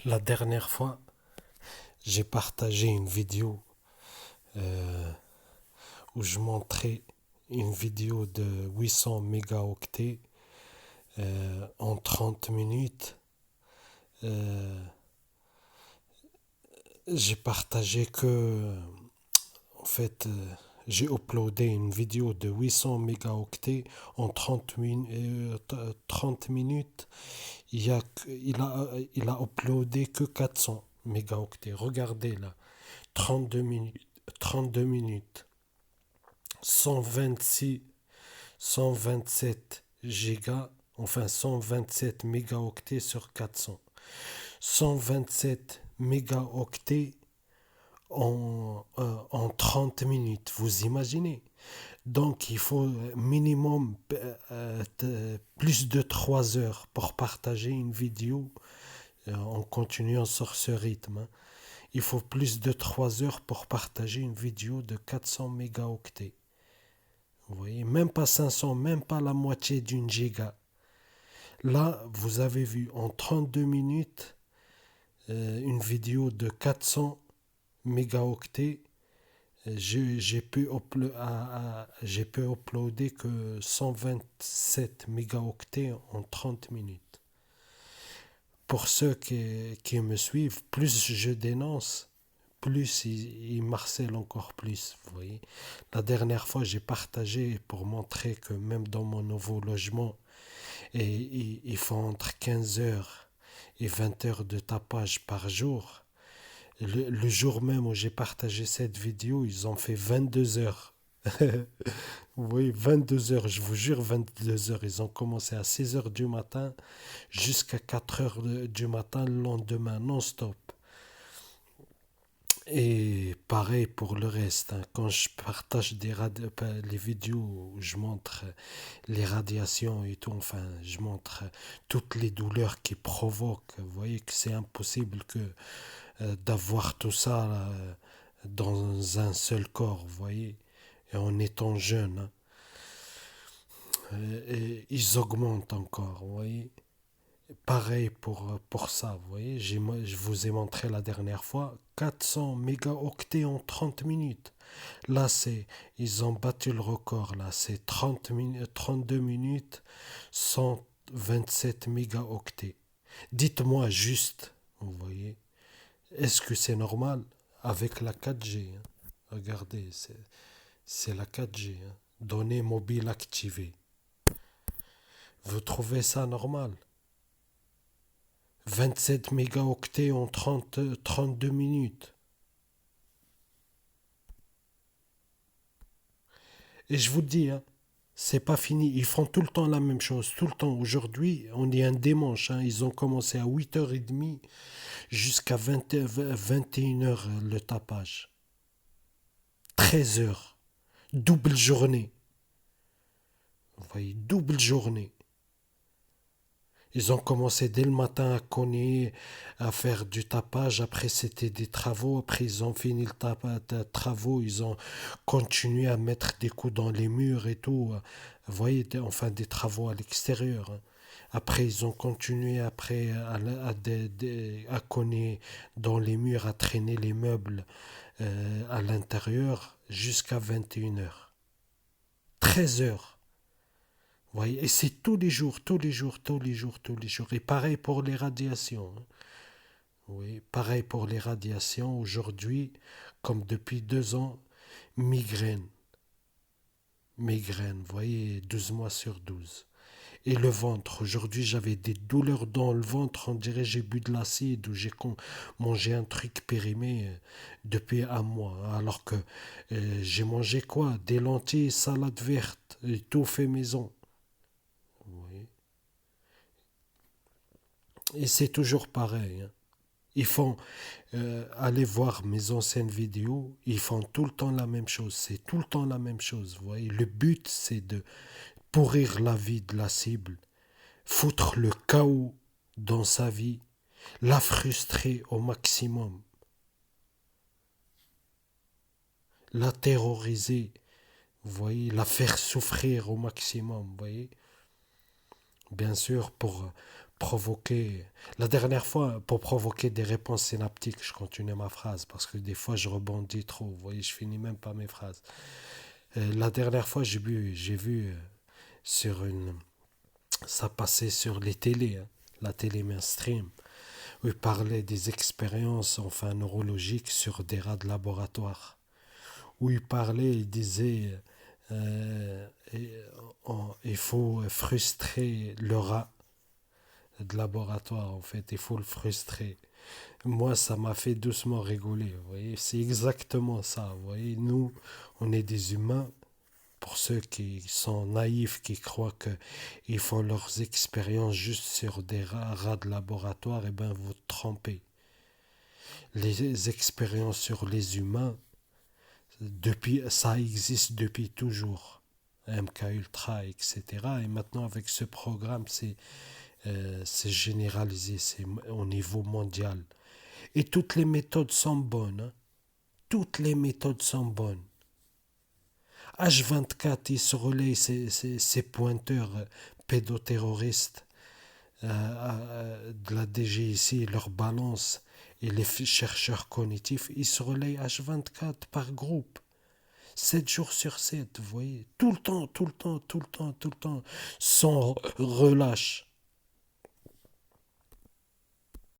La dernière fois, j'ai partagé une vidéo euh, où je montrais une vidéo de 800 mégaoctets en 30 minutes. Euh, j'ai partagé que, en fait, j'ai uploadé une vidéo de 800 mégaoctets en 30 minutes. Il a uploadé que 400 mégaoctets. Regardez là, 32 minutes. 32 minutes. 126, 127 gigas, enfin 127 mégaoctets sur 400. 127 mégaoctets en 30 minutes, vous imaginez? Donc il faut minimum plus de 3 heures pour partager une vidéo en continuant sur ce rythme, hein. Il faut plus de 3 heures pour partager une vidéo de 400 mégaoctets. Vous voyez, même pas 500, même pas la moitié d'une giga. Là, vous avez vu en 32 minutes une vidéo de 400 mégaoctets. J'ai pu uploader que 127 mégaoctets en 30 minutes. Pour ceux qui me suivent, plus je dénonce, plus ils marcellent encore plus. Vous voyez. La dernière fois, j'ai partagé pour montrer que même dans mon nouveau logement, ils font entre 15 heures et 20 heures de tapage par jour. Le jour même où j'ai partagé cette vidéo, ils ont fait 22 heures. Vous voyez, 22 heures, je vous jure, 22 heures. Ils ont commencé à 6 heures du matin jusqu'à 4 heures du matin le lendemain, non-stop. Et pareil pour le reste, hein. Quand je partage les vidéos où je montre les radiations et tout, enfin, je montre toutes les douleurs qui provoquent. Vous voyez que c'est impossible d'avoir tout ça dans un seul corps, vous voyez, et en étant jeune, hein. Et ils augmentent encore, vous voyez. Pareil pour ça, vous voyez, je vous ai montré la dernière fois 400 mégaoctets en 30 minutes. Là, ils ont battu le record, là, c'est 32 minutes, 127 mégaoctets. Dites-moi juste, vous voyez, est-ce que c'est normal avec la 4G, hein? Regardez, c'est la 4G, hein. Données mobiles activées. Vous trouvez ça normal? 27 mégaoctets en 32 minutes. Et je vous le dis, hein, c'est pas fini. Ils font tout le temps la même chose. Tout le temps. Aujourd'hui, on est un dimanche, hein. Ils ont commencé à 8h30 jusqu'à 21 heures le tapage. 13 heures. Double journée. Vous voyez, double journée. Ils ont commencé dès le matin à cogner, à faire du tapage. Après, c'était des travaux. Après, ils ont fini le travaux. Ils ont continué à mettre des coups dans les murs et tout. Vous voyez, enfin, des travaux à l'extérieur, hein. Après, ils ont continué après à cogner dans les murs, à traîner les meubles à l'intérieur jusqu'à 21 heures. 13 heures. Vous voyez, et c'est tous les jours, tous les jours, tous les jours, tous les jours. Et pareil pour les radiations, hein. Oui, pareil pour les radiations. Aujourd'hui, comme depuis 2 ans, migraine. Migraine, vous voyez, 12 mois sur 12. Et le ventre. Aujourd'hui, j'avais des douleurs dans le ventre. On dirait que j'ai bu de l'acide ou j'ai mangé un truc périmé depuis un mois. Alors que j'ai mangé quoi? Des lentilles, salade verte, et tout fait maison. Oui. Et c'est toujours pareil, hein. Ils font, allez voir mes anciennes vidéos, ils font tout le temps la même chose. C'est tout le temps la même chose. Vous voyez, le but, c'est de pourrir la vie de la cible, foutre le chaos dans sa vie, la frustrer au maximum, la terroriser, vous voyez, la faire souffrir au maximum, vous voyez. Bien sûr, provoquer. La dernière fois, pour provoquer des réponses synaptiques, je continuais ma phrase parce que des fois je rebondis trop. Vous voyez, je finis même pas mes phrases. La dernière fois, j'ai vu sur une. Ça passait sur les télés, hein, la télé mainstream, où il parlait des expériences enfin neurologiques sur des rats de laboratoire. Où il parlait, il disait et, il faut frustrer le rat de laboratoire, en fait, il faut le frustrer. Moi, ça m'a fait doucement rigoler, vous voyez, c'est exactement ça, vous voyez, nous, on est des humains, pour ceux qui sont naïfs, qui croient qu'ils font leurs expériences juste sur des rats de laboratoire, et bien vous trompez. Les expériences sur les humains, ça existe depuis toujours. MK Ultra, etc. Et maintenant, avec ce programme, c'est généralisé, c'est au niveau mondial. Et toutes les méthodes sont bonnes, hein. Toutes les méthodes sont bonnes. H24, ils se relaient ces pointeurs pédoterroristes de la DGIC, leur balance et les chercheurs cognitifs, ils se relaient H24 par groupe. 7 jours sur 7, vous voyez. Tout le temps, tout le temps, tout le temps, tout le temps. Sans relâche.